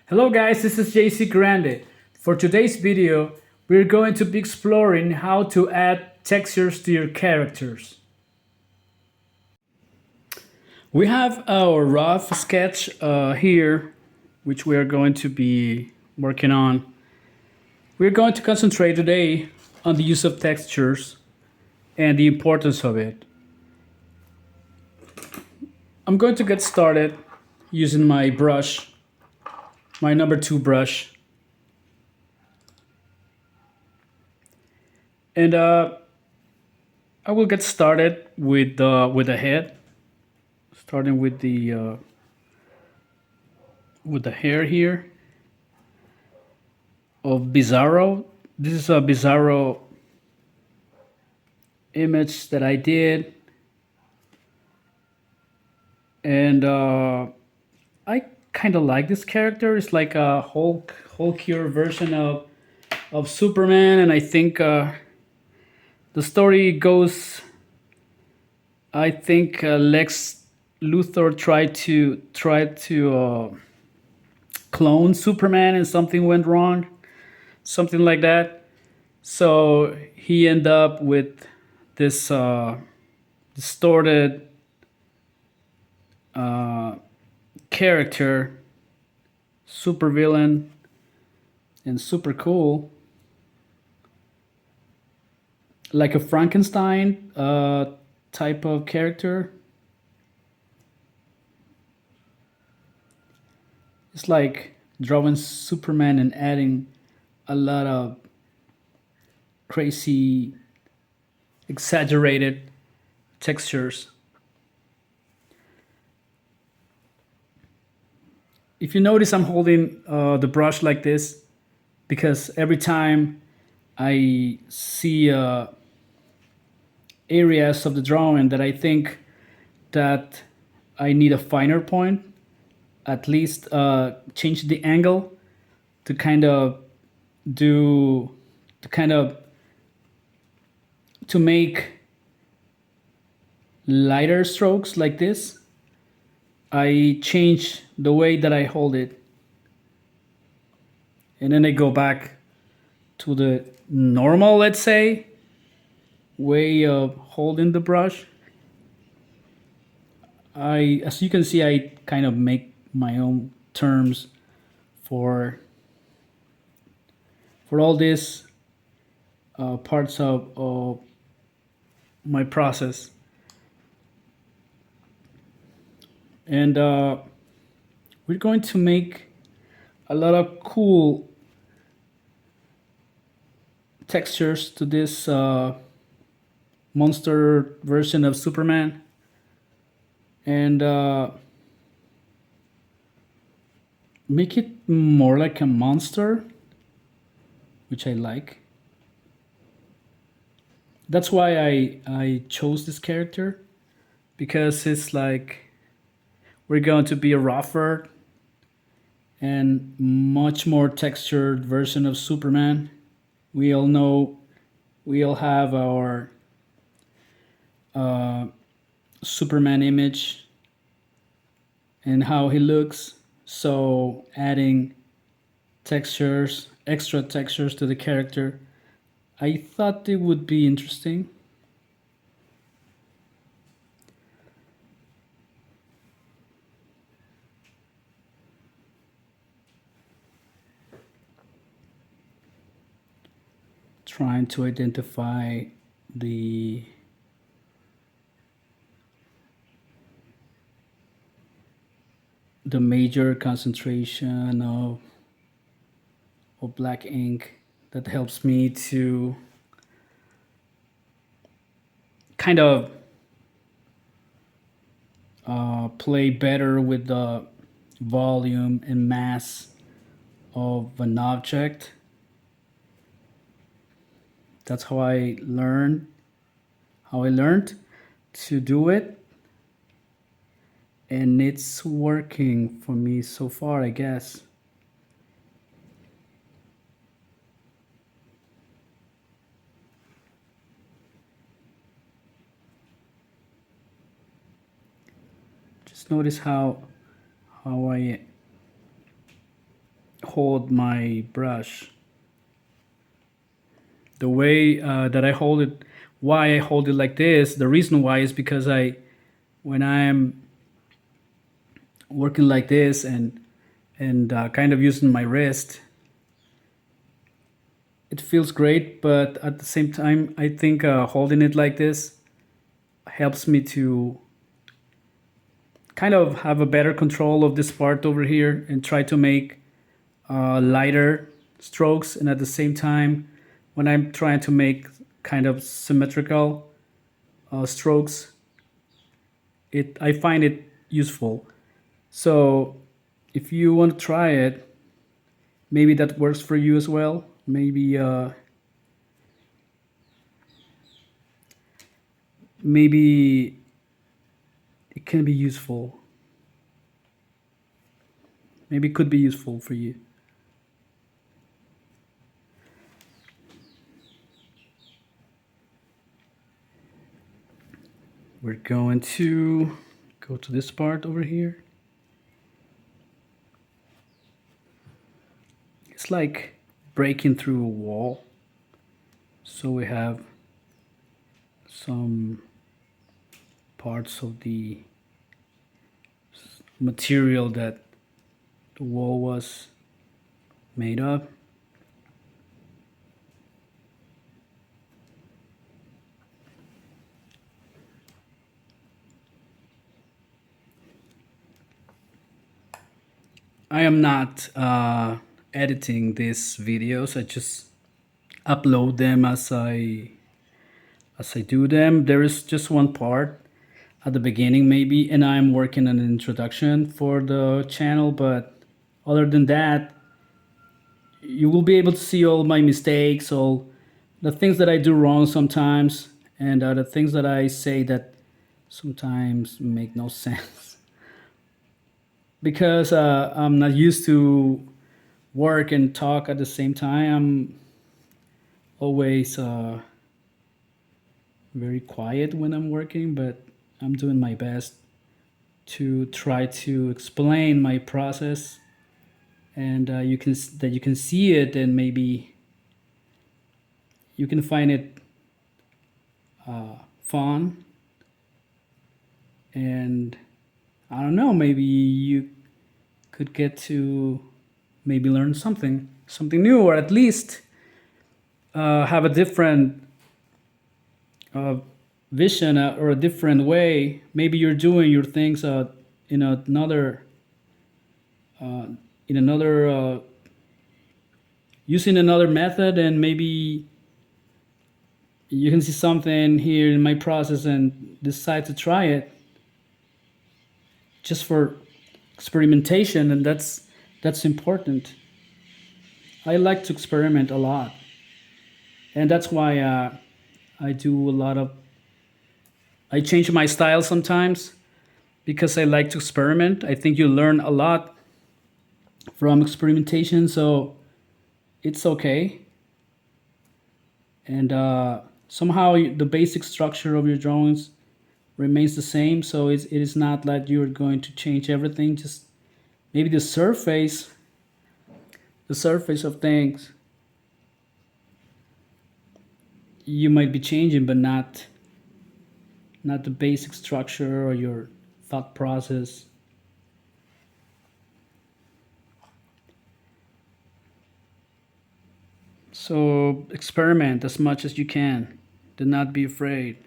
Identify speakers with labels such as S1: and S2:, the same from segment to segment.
S1: Hello guys, this is JC Grande. For today's video, we're going to be exploring how to add textures to your characters. We have our rough sketch here, which we are going to be working on. We're going to concentrate today on the use of textures and the importance of it. I'm going to get started using my brush, my number 2 brush. And I will get started with the head, starting with the hair here of Bizarro. This is a Bizarro image that I did, and I kind of like this character. It's like a Hulkier version of Superman, and I think the story goes. I think Lex Luthor tried to clone Superman, and something went wrong, something like that. So he ended up with this distorted character, super villain, and super cool, like a Frankenstein type of character. It's like drawing Superman and adding a lot of crazy, exaggerated textures. If you notice, I'm holding the brush like this because every time I see areas of the drawing that I think that I need a finer point, at least change the angle to kind of do to kind of to make lighter strokes like this. I change the way that I hold it, and then I go back to the normal, let's say, way of holding the brush. As you can see, I kind of make my own terms for all these parts of my process. And we're going to make a lot of cool textures to this monster version of Superman. And make it more like a monster, which I like. That's why I chose this character, because it's like we're going to be a rougher and much more textured version of Superman. We all know, we all have our Superman image and how he looks. So adding textures, extra textures to the character, I thought it would be interesting. Trying to identify the major concentration of black ink that helps me to kind of play better with the volume and mass of an object. That's how I learned to do it, and it's working for me so far, I guess. Just notice how I hold my brush. The way that I hold it, why I hold it like this, the reason why is because when I'm working like this and kind of using my wrist, it feels great. But at the same time, I think holding it like this helps me to kind of have a better control of this part over here and try to make lighter strokes. And at the same time, when I'm trying to make kind of symmetrical strokes, it I find it useful. So if you want to try it, maybe that works for you as well. Maybe it can be useful. Maybe it could be useful for you. We're going to go to this part over here. It's like breaking through a wall. So we have some parts of the material that the wall was made of. I am not editing these videos. I just upload them as I do them. There is just one part at the beginning maybe, and I'm working on an introduction for the channel, but other than that, you will be able to see all my mistakes, all the things that I do wrong sometimes, and the things that I say that sometimes make no sense because I'm not used to work and talk at the same time. I'm always very quiet when I'm working, but I'm doing my best to try to explain my process, and you can see it, and maybe you can find it fun, and I don't know, maybe you could get to maybe learn something new, or at least have a different uh, vision, or a different way. Maybe you're doing your things in another uh, in another using another method, and maybe you can see something here in my process and decide to try it just for experimentation, and that's important. I like to experiment a lot, and that's why I do a lot of I change my style sometimes because I like to experiment. I think you learn a lot from experimentation, so it's okay. And somehow the basic structure of your drawings remains the same, so it is not like you're going to change everything. Just maybe the surface of things you might be changing, but not the basic structure or your thought process. So experiment as much as you can. Do not be afraid.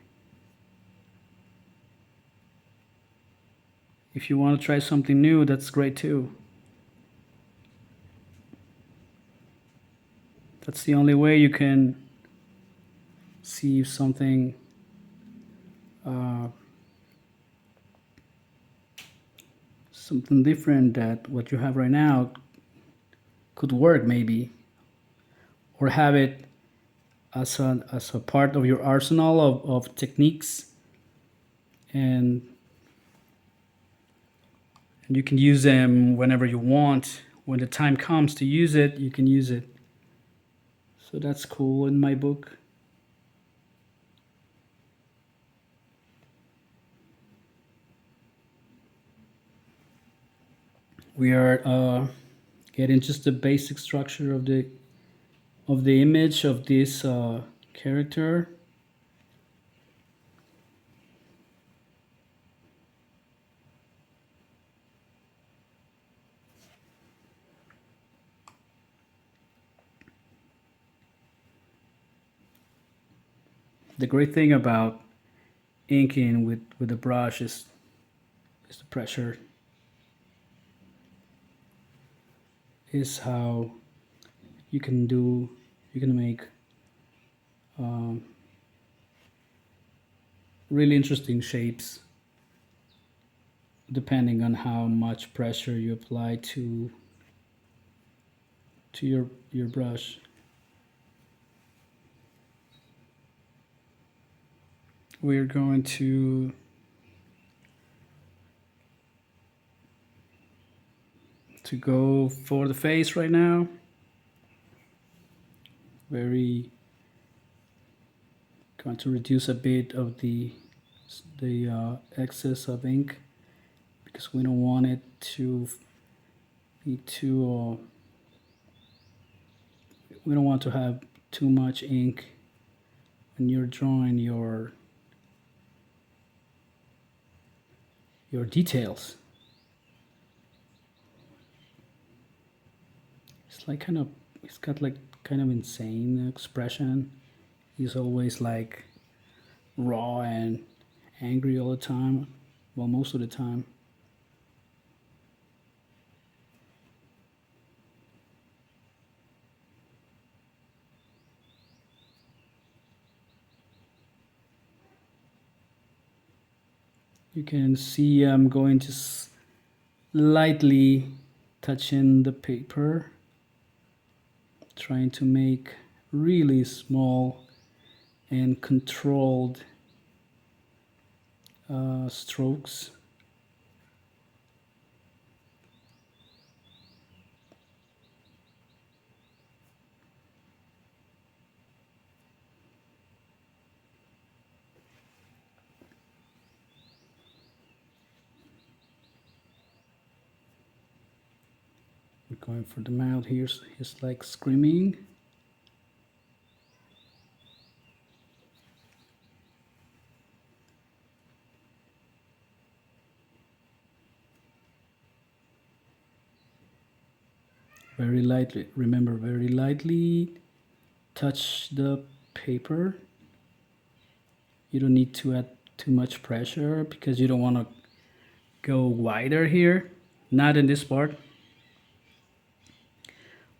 S1: If you want to try something new, that's great too. That's the only way you can see if uh, something different that what you have right now could work maybe, or have it as a part of your arsenal of techniques, and you can use them whenever you want. When the time comes to use it, you can use it. So that's cool in my book. We are getting just the basic structure of the image of this character. The great thing about inking with a brush is the pressure, is how you can make um, really interesting shapes depending on how much pressure you apply to your brush. We're going to go for the face right now. Very going to reduce a bit of the excess of ink because we don't want it to be too we don't want to have too much ink when you're drawing your details. It's like it's got like kind of insane expression. He's always like raw and angry all the time. Well, most of the time. You can see I'm going to lightly touching the paper, trying to make really small and controlled strokes. We're going for the mouth here. He's like screaming. Very lightly, remember, very lightly touch the paper. You don't need to add too much pressure because you don't want to go wider here. Not in this part.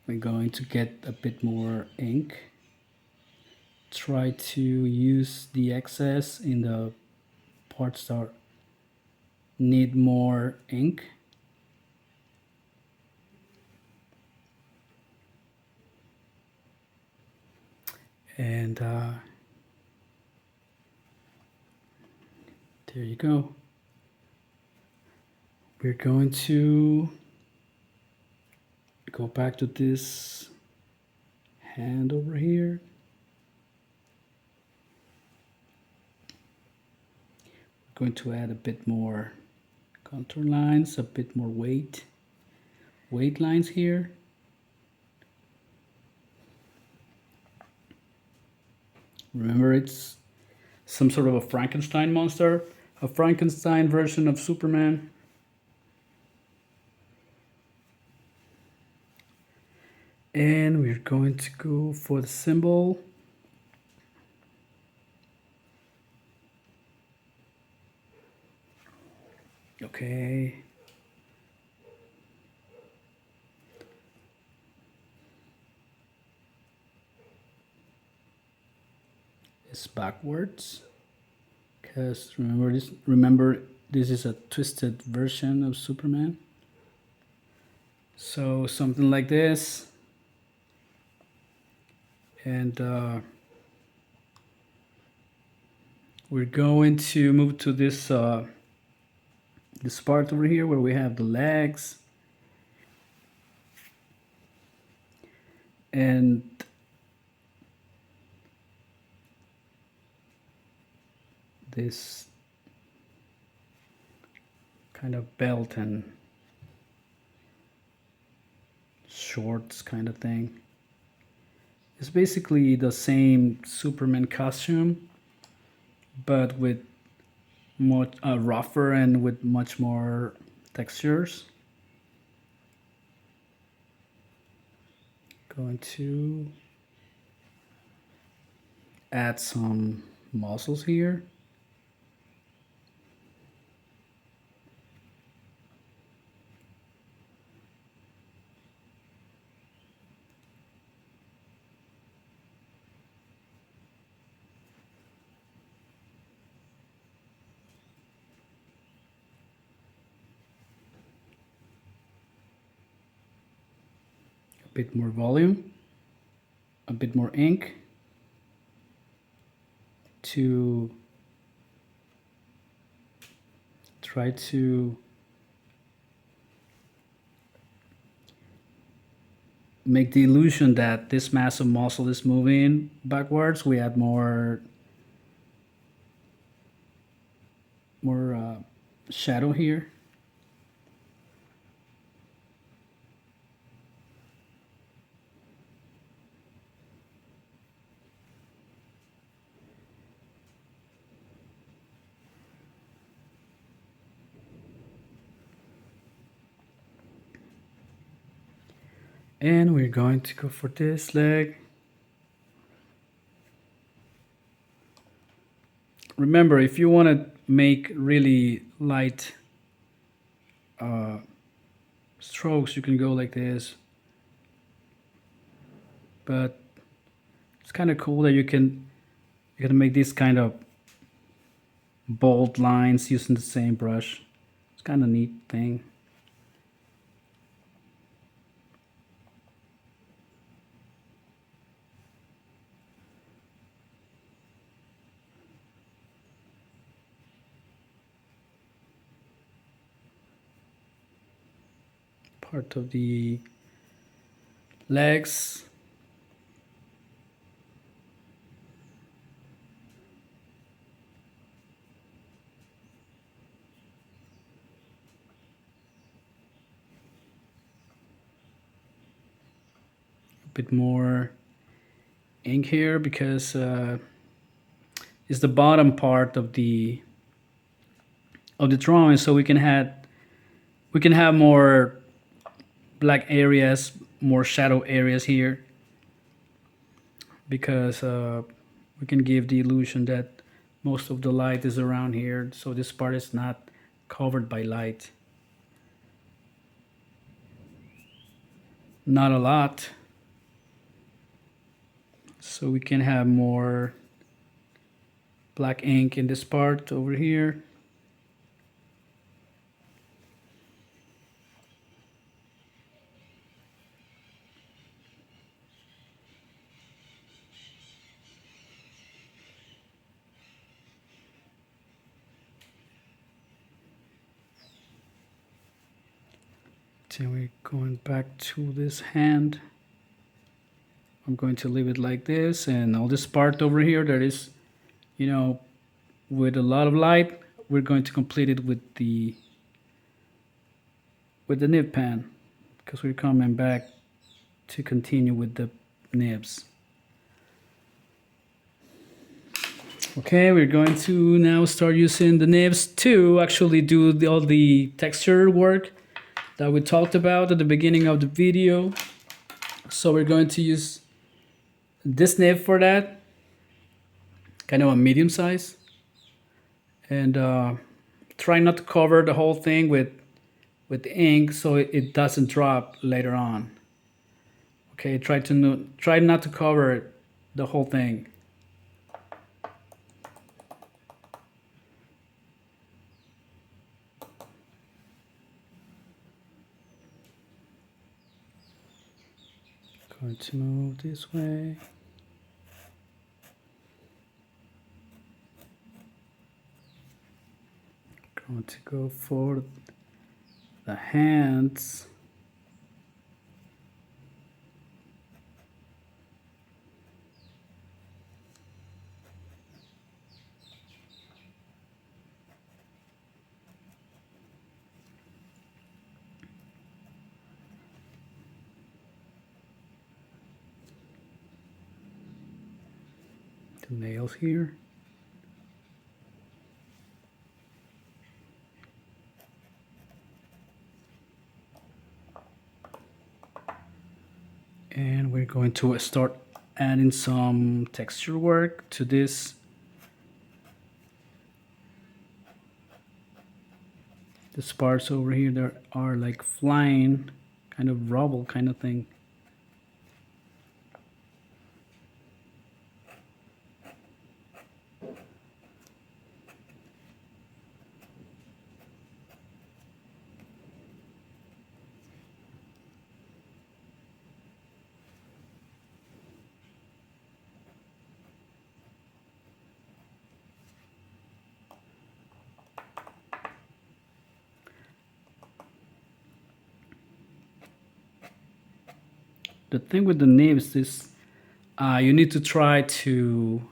S1: We're going to get a bit more ink. Try to use the excess in the parts that need more ink. And there you go. We're going to go back to this hand over here. We're going to add a bit more contour lines, a bit more weight lines here. Remember, it's some sort of a Frankenstein monster, a Frankenstein version of Superman. And we're going to go for the symbol. Okay. It's backwards. Because remember this is a twisted version of Superman. So something like this. And we're going to move to this this part over here where we have the legs. And this kind of belt and shorts kind of thing. It's basically the same Superman costume, but with much rougher and with much more textures. Going to add some muscles here. A bit more volume, a bit more ink to try to make the illusion that this massive muscle is moving backwards. We add more shadow here. And we're going to go for this leg. Remember, if you want to make really light strokes, you can go like this. But it's kind of cool that you can make these kind of bold lines using the same brush. It's kind of a neat thing. Part of the legs. A bit more ink here because it's the bottom part of the drawing, so we can have more black areas, more shadow areas here, because we can give the illusion that most of the light is around here, so this part is not covered by light. Not a lot, so we can have more black ink in this part over here. Then we're going back to this hand. I'm going to leave it like this, and all this part over here that is, with a lot of light, we're going to complete it with the nib pen, because we're coming back to continue with the nibs. Okay, we're going to now start using the nibs to actually do all the texture work that we talked about at the beginning of the video. So we're going to use this nib for that, kind of a medium size, and try not to cover the whole thing with ink so it doesn't drop later on. Okay, try not to cover the whole thing. Going to move this way. Going to go for the hands. two nails here. And we're going to start adding some texture work to this. These parts over here that are like flying, kind of rubble kind of thing. The thing with the nibs is you need to try to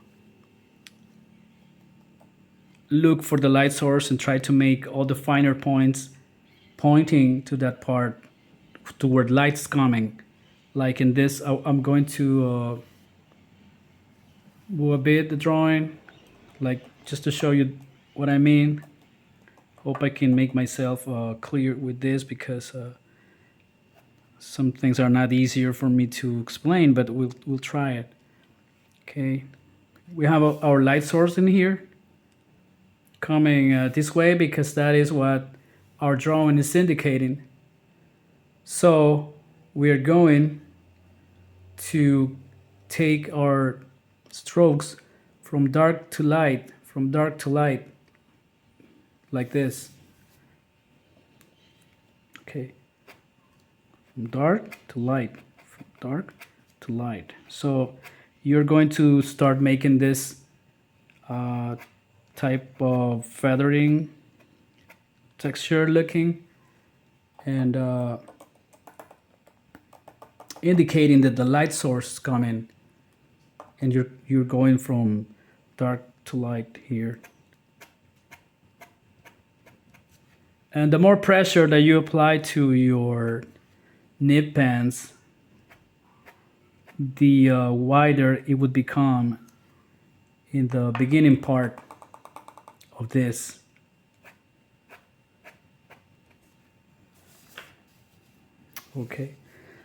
S1: look for the light source and try to make all the finer points pointing to that part toward light's coming. Like in this, I'm going to move a bit the drawing, like just to show you what I mean. Hope I can make myself clear with this, because some things are not easier for me to explain, but we'll try it. Okay, we have our light source in here coming this way, because that is what our drawing is indicating. So we are going to take our strokes from dark to light, like this. Okay, from dark to light, from dark to light. So you're going to start making this type of feathering texture looking, and indicating that the light source is coming, and you're going from dark to light here. And the more pressure that you apply to your nib pens, the wider it would become in the beginning part of this. Okay,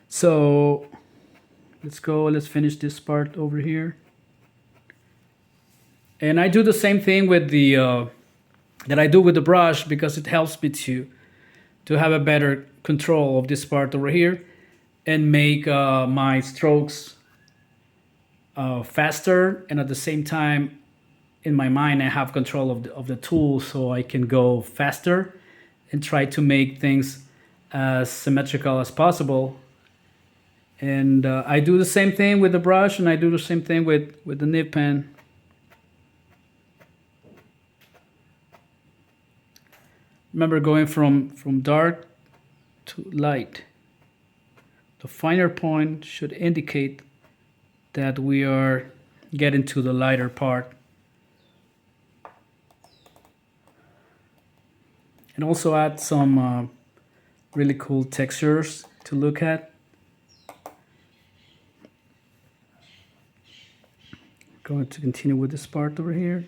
S1: so let's finish this part over here. And I do the same thing with the that I do with the brush, because it helps me to have a better control of this part over here, and make my strokes faster, and at the same time in my mind I have control of the tool, so I can go faster and try to make things as symmetrical as possible. And I do the same thing with the brush, and I do the same thing with the nib pen. Remember, going from dark to light. The finer point should indicate that we are getting to the lighter part. And also add some really cool textures to look at. Going to continue with this part over here.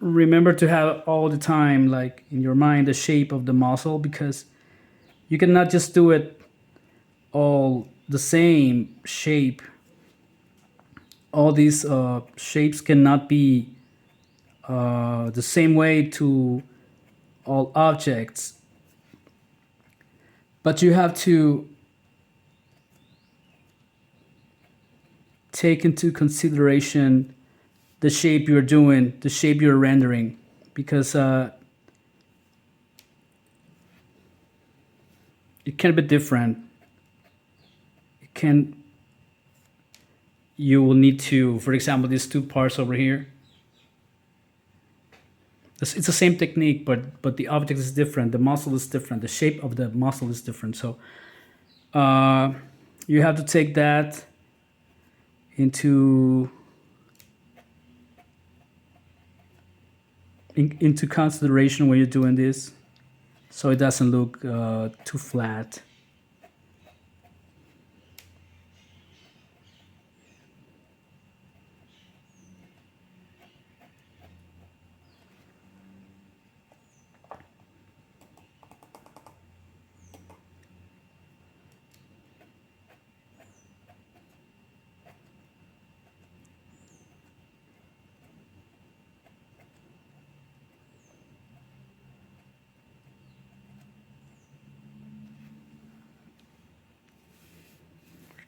S1: Remember to have all the time, like in your mind, the shape of the muzzle, because you cannot just do it all the same shape. All these shapes cannot be the same way to all objects, but you have to take into consideration the shape you're doing, the shape you're rendering, because it can be different. You will need to, for example, these two parts over here. It's the same technique, but the object is different. The muscle is different. The shape of the muscle is different. So you have to take that into consideration when you're doing this, so it doesn't look too flat.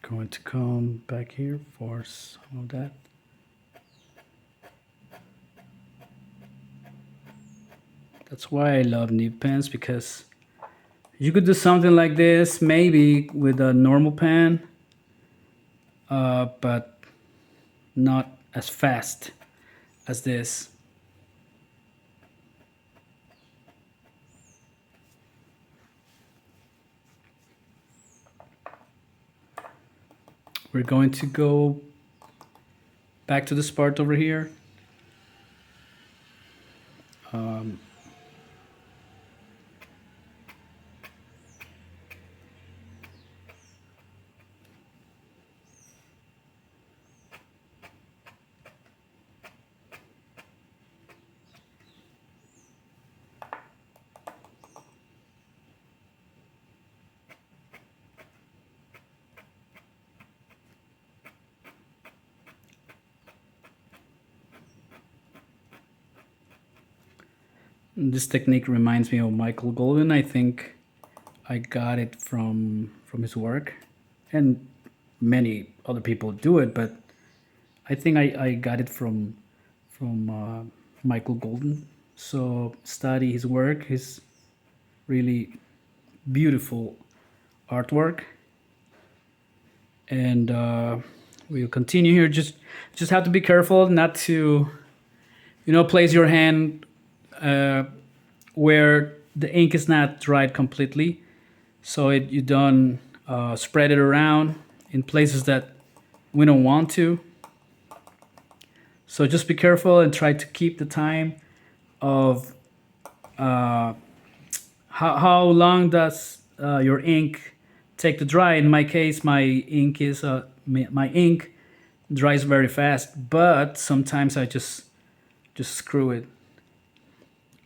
S1: Going to come back here for some of that. That's why I love nib pens, because you could do something like this maybe with a normal pen, but not as fast as this. We're going to go back to this part over here. This technique reminds me of Michael Golden. I think I got it from his work, and many other people do it, but I think I got it from Michael Golden. So study his work, his really beautiful artwork, and we'll continue here. Just have to be careful not to, place your hand where the ink is not dried completely, so you don't spread it around in places that we don't want to. So just be careful and try to keep the time of how long does your ink take to dry. In my case, my ink dries very fast, but sometimes I just screw it.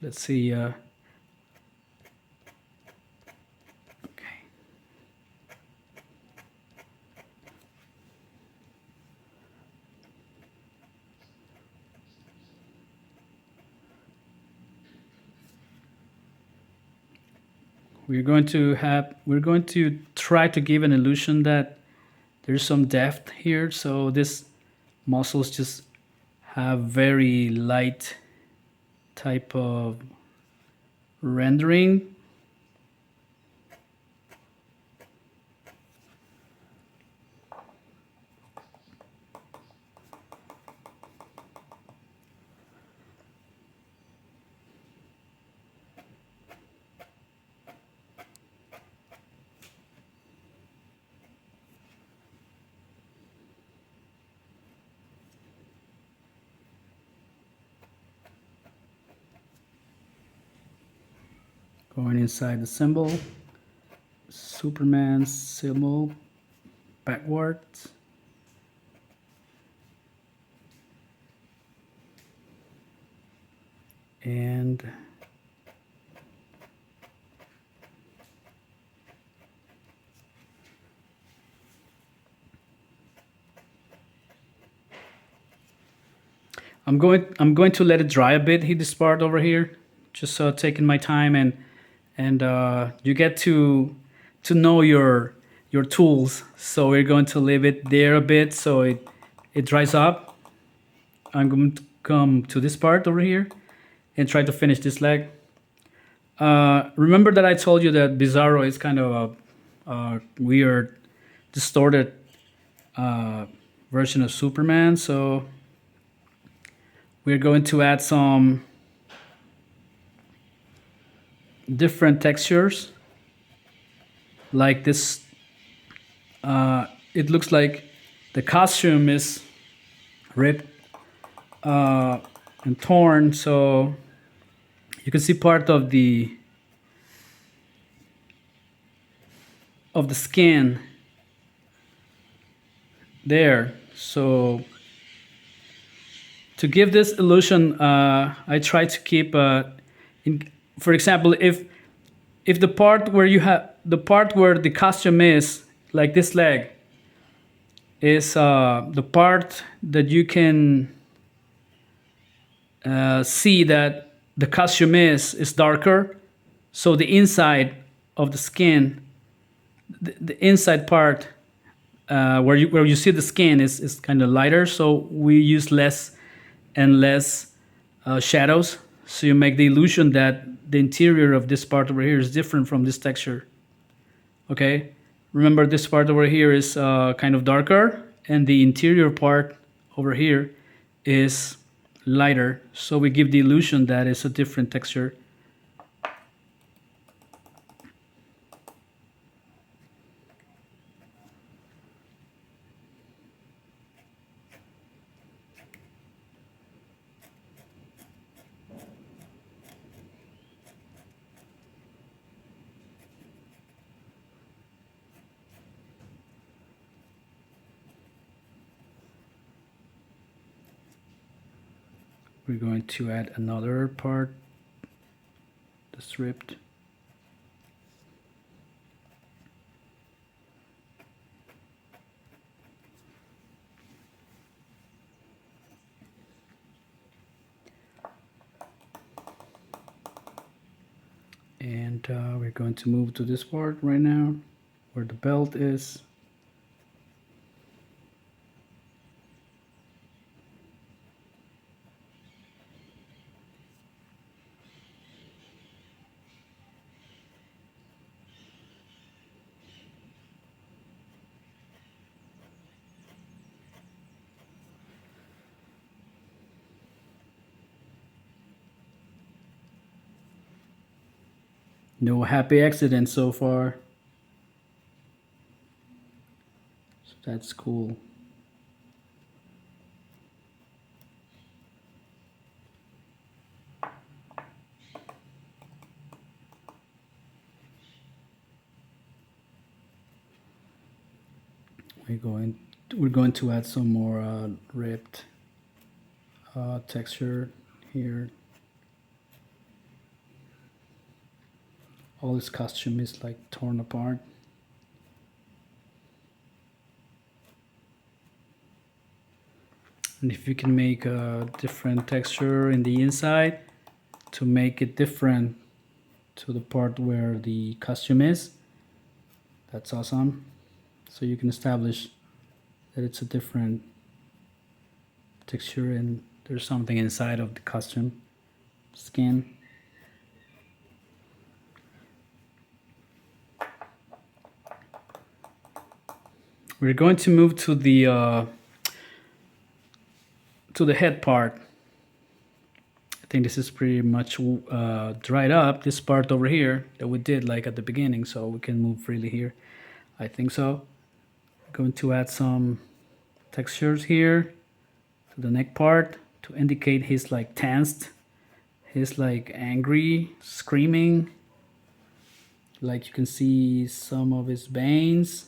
S1: Let's see. Okay. We're going to try to give an illusion that there's some depth here. So these muscles just have very light type of rendering. Going inside the symbol, Superman symbol backwards. And I'm going to let it dry a bit, this part over here, just taking my time, and you get to know your tools. So we're going to leave it there a bit so it dries up. I'm going to come to this part over here and try to finish this leg. Remember that I told you that Bizarro is kind of a weird, distorted version of Superman. So we're going to add some different textures, like this. It looks like the costume is ripped and torn, so you can see part of the skin there. So to give this illusion, I try to keep for example, if the part where the costume is, like this leg, is the part that you can see that the costume is darker, so the inside of the skin, the inside part where you see the skin is kind of lighter, so we use less and less shadows. So you make the illusion that the interior of this part over here is different from this texture. Okay, remember this part over here is kind of darker, and the interior part over here is lighter. So we give the illusion that it's a different texture. We're going to add another part, the stripped. And we're going to move to this part right now, where the belt is. No happy accidents so far. So that's cool. We're going to add some more ripped texture here. All this costume is like torn apart. And if you can make a different texture in the inside to make it different to the part where the costume is, that's awesome. So you can establish that it's a different texture and there's something inside of the costume skin. We're going to move to the head part. I think this is pretty much dried up, this part over here that we did like at the beginning, so we can move freely here. I think so. I'm going to add some textures here to the neck part to indicate he's like tensed. He's like angry, screaming. Like you can see some of his veins.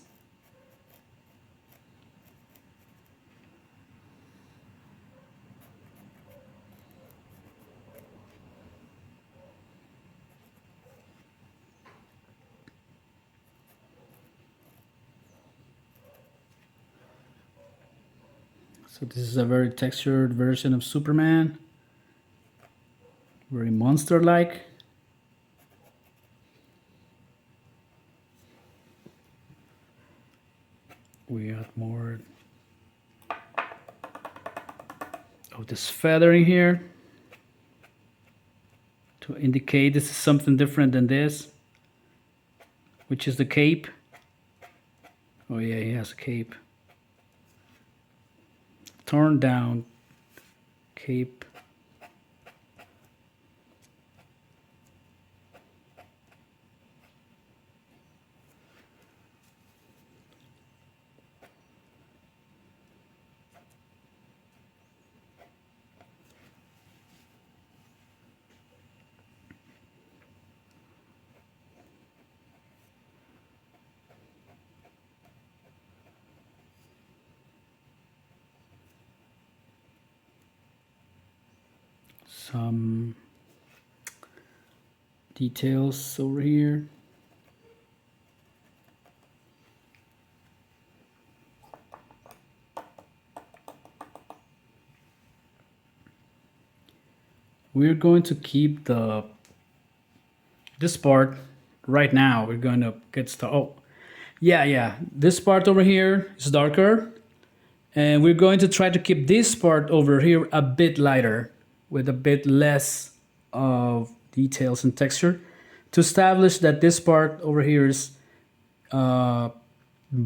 S1: So this is a very textured version of Superman. Very monster-like. We add more of this feathering here to indicate this is something different than this, which is the cape. Oh yeah, he has a cape. Torn down cape. Some details over here. We're going to keep this part right now. We're going to get started. Oh, Yeah. This part over here is darker, and we're going to try to keep this part over here a bit lighter with a bit less of details and texture to establish that this part over here is uh,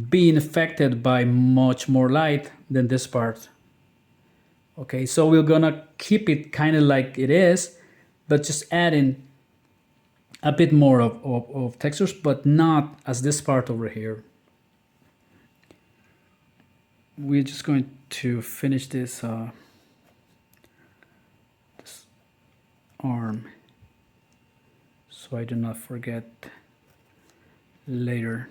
S1: being affected by much more light than this part. Okay, so we're gonna keep it kind of like it is, but just adding a bit more of textures, but not as this part over here. We're just going to finish this arm so I do not forget later.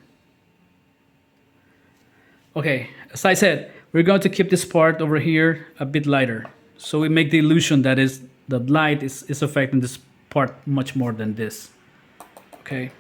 S1: Okay, as I said, we're going to keep this part over here a bit lighter. So we make the illusion that is the light is affecting this part much more than this. Okay.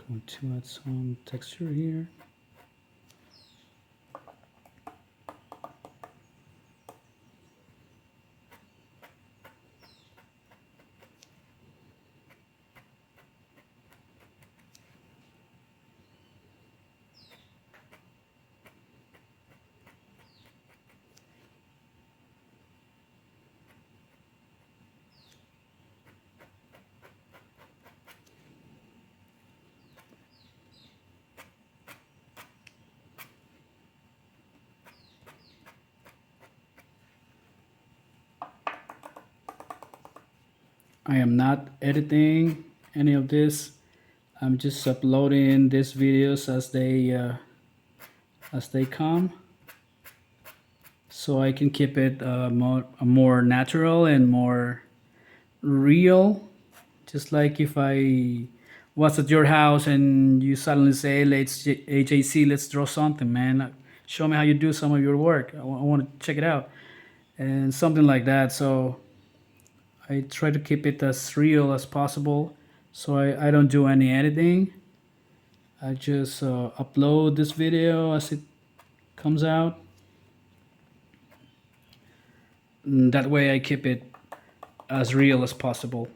S1: Going to add some texture here. I am not editing any of this. I'm just uploading these videos as they come, so I can keep it more natural and more real. Just like if I was at your house and you suddenly say, "Let's HAC, let's draw something, man. Show me how you do some of your work. I want to check it out," and something like that. So I try to keep it as real as possible. So I don't do any editing. I just upload this video as it comes out. And that way I keep it as real as possible.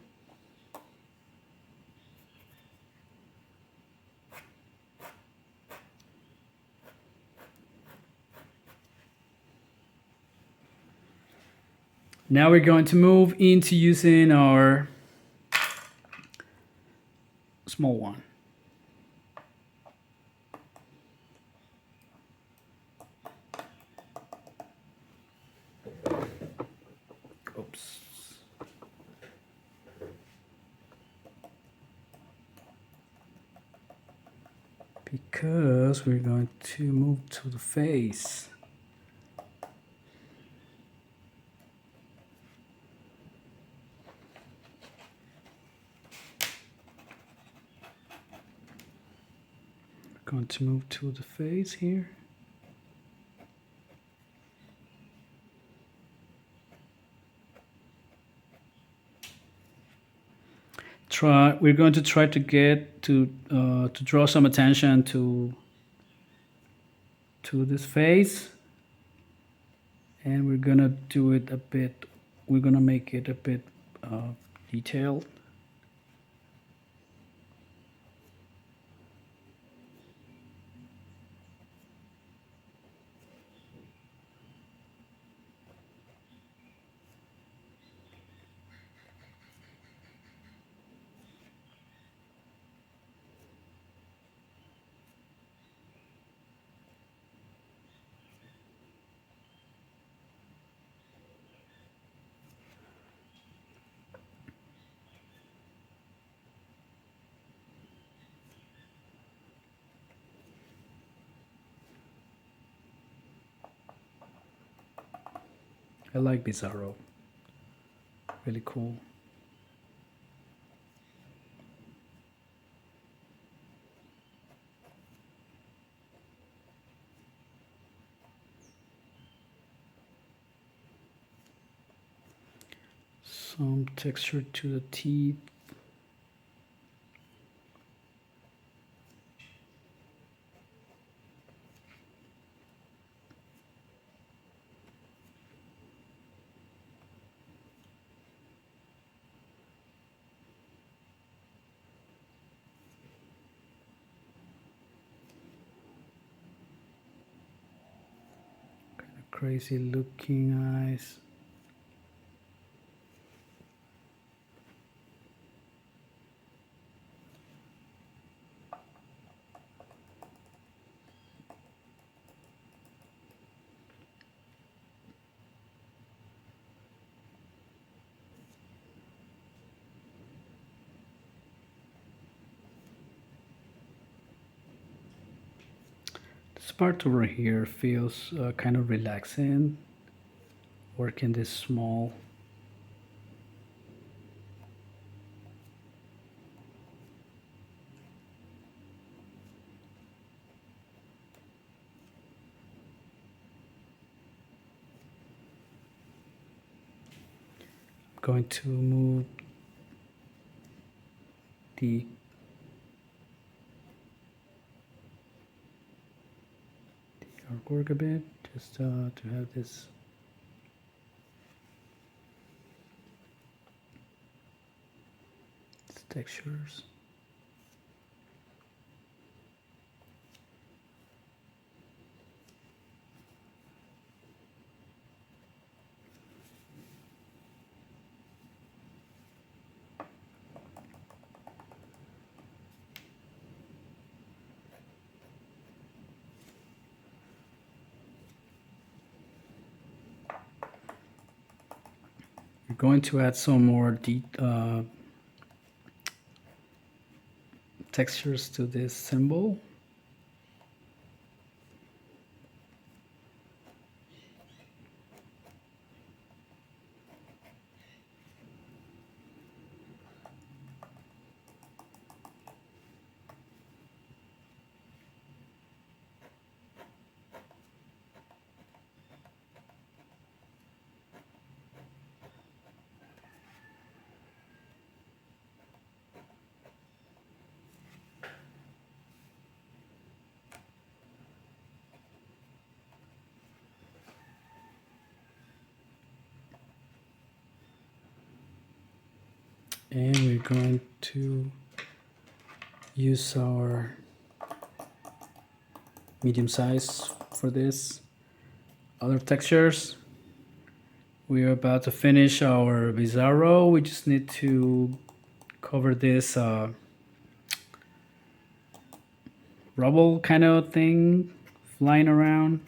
S1: Now we're going to move into using our small one. Oops. Because we're going to move to the face. We're going to move to the face here. We're going to try to get to draw some attention to this face, and we're gonna do it a bit, we're gonna make it a bit detailed. I like Bizarro. Really cool. Some texture to the teeth. Kind of crazy looking eyes. This part over here feels kind of relaxing. Working this small. I'm going to move the artwork a bit, just to have this textures. We're going to add some more textures to this symbol. And we're going to use our medium size for this. Other textures. We're about to finish our Bizarro. We just need to cover this rubble kind of thing flying around.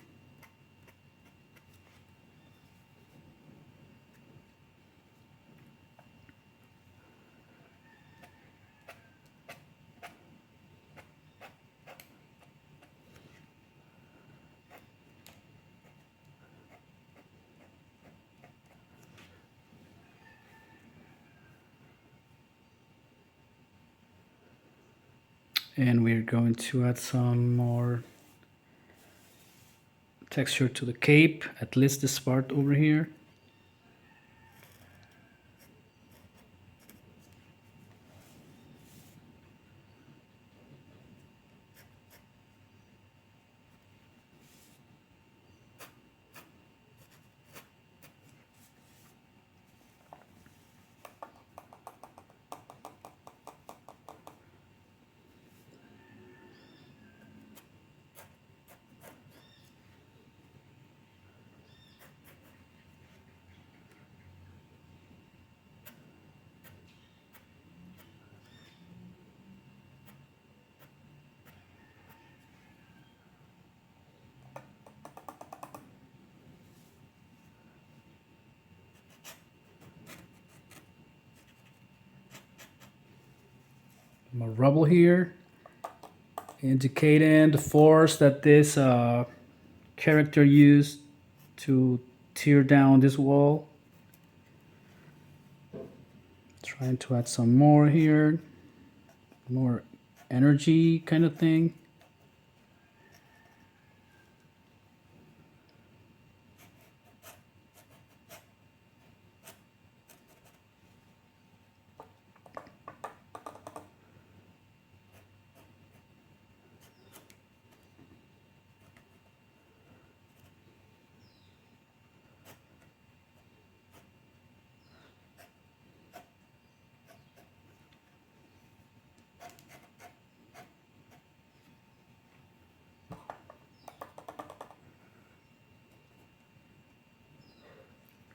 S1: And we're going to add some more texture to the cape, at least this part over here. More rubble here, indicating the force that this character used to tear down this wall. Trying to add some more here, more energy kind of thing.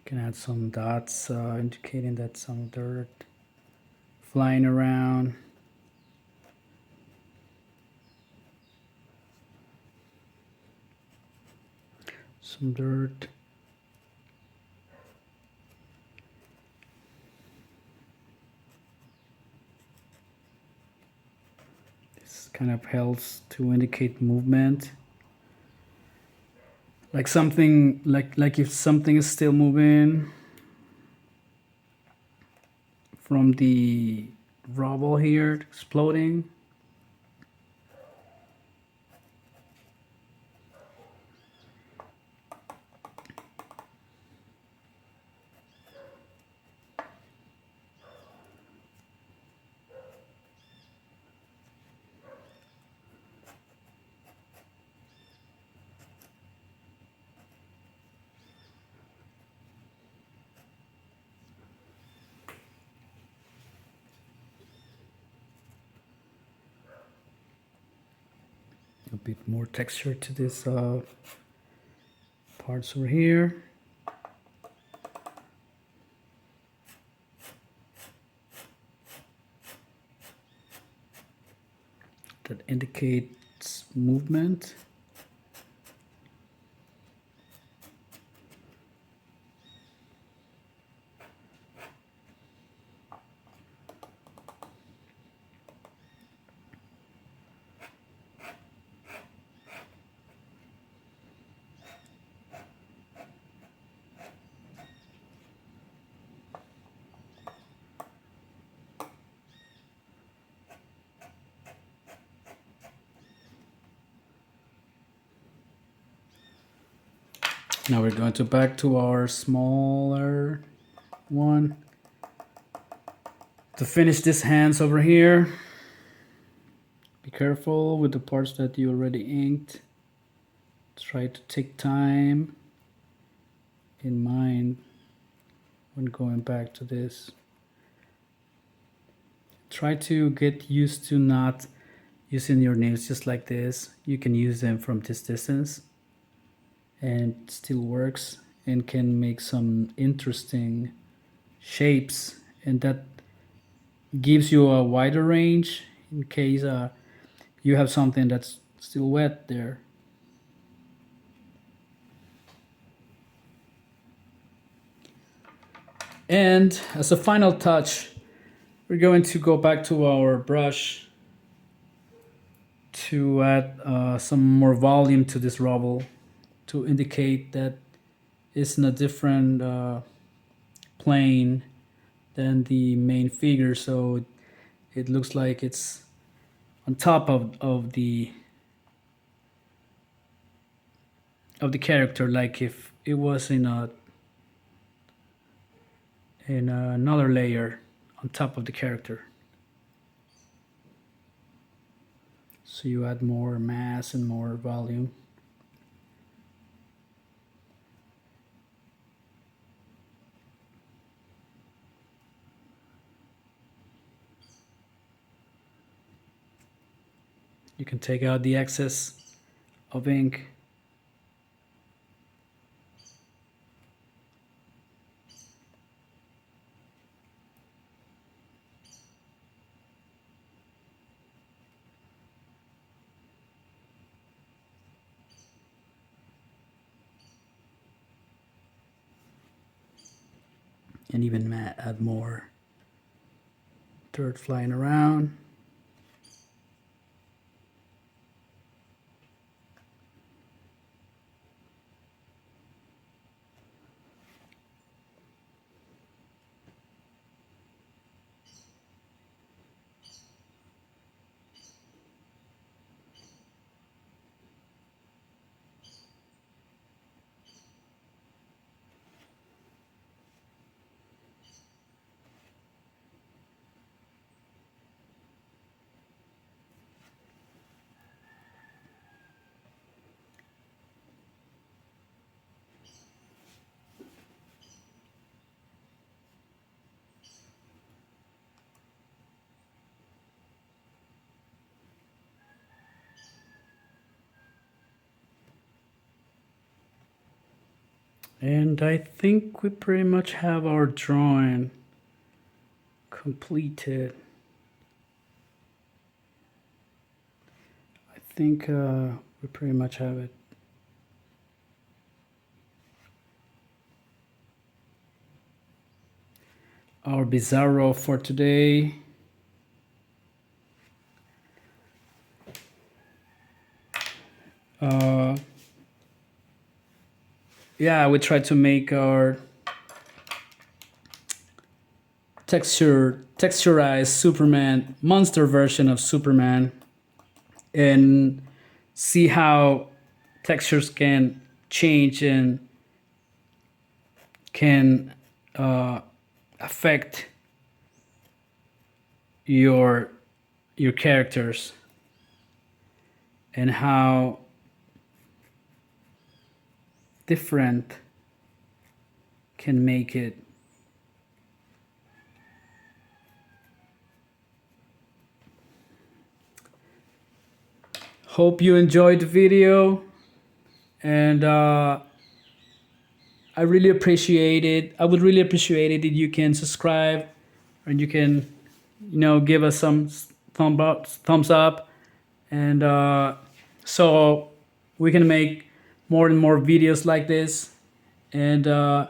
S1: Can add some dots indicating that some dirt flying around. Some dirt. This kind of helps to indicate movement. Like something, like if something is still moving from the rubble here, exploding. A bit more texture to this parts over here. That indicates movement. Now we're going to back to our smaller one. To finish this hands over here, be careful with the parts that you already inked. Try to take time in mind when going back to this. Try to get used to not using your nails just like this. You can use them from this distance and it still works and can make some interesting shapes, and that gives you a wider range in case you have something that's still wet there. And as a final touch, we're going to go back to our brush to add some more volume to this rubble to indicate that it's in a different plane than the main figure, so it looks like it's on top of the character, like if it was in another layer on top of the character. So you add more mass and more volume. You can take out the excess of ink. And even add more dirt flying around. And I think we pretty much have our drawing completed. I think we pretty much have it. Our Bizarro for today. Yeah, we try to make our texturized Superman, monster version of Superman, and see how textures can change and can affect your characters, and how different can make it. Hope you enjoyed the video, and I really appreciate it. I would really appreciate it if you can subscribe, and you can, give us some thumbs up, and so we can make more and more videos like this. And I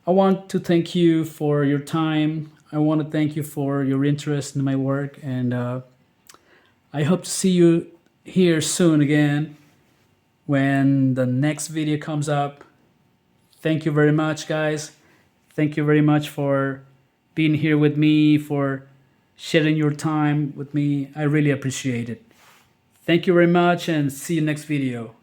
S1: want to thank you for your time. I want to thank you for your interest in my work, and I hope to see you here soon again when the next video comes up. Thank you very much, guys. Thank you very much for being here with me, for sharing your time with me. I really appreciate it. Thank you very much, and see you next video.